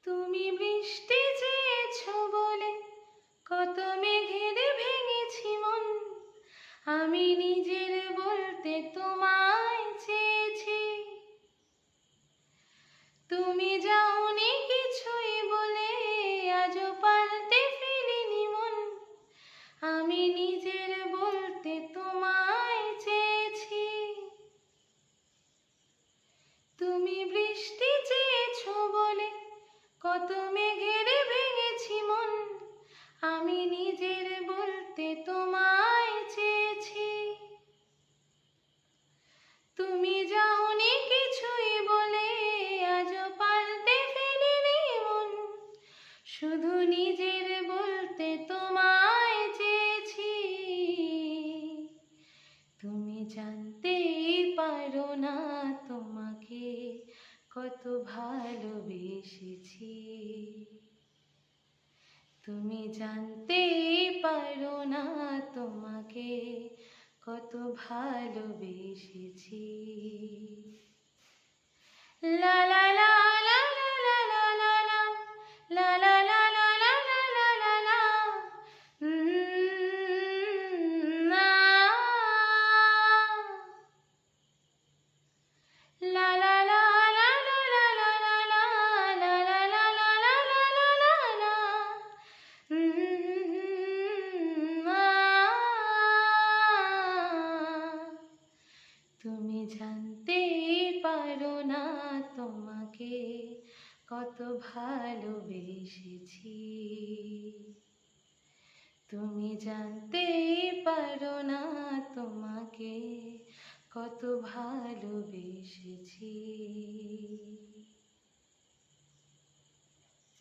তুমি বৃষ্টি চেয়েছো বলে কত মেঘের ভেঙেছি মন, আমি নিজের বলতে তোমায় চেয়েছি। তুমি যাওনি কিছুই বলে আজও পাল্টে ফেলিনি মন, আমি নিজের বলতে তোমায় চেয়েছি। তুমি বৃষ্টি চেয়েছো বলে কত মেঘের ভেঙেছি মন, আমি নিজের বলতে তোমায় চেয়েছি। তুমি যাওনি কিছুই বলে আজও পাল্টে ফেলিনি মন, শুধু নিজের বলতে তোমায় চেয়েছি। তুমি জানতেই পারো না তোমাকে কত ভালোবেসেছি। তুমি জানতেই পারো না তোমাকে কত ভালোবেসেছি। লা লা লা লা লা লা লা লা লা লা লা লা লা লা লা লা না লা লা লা লা লা লা লা লা লা লা লা লা লা লা লা লা তুমি জানতেই পারো না তোমাকে কত ভালোবেসেছি। তুমি জানতেই পারো না তোমাকে কত ভালোবেসেছি।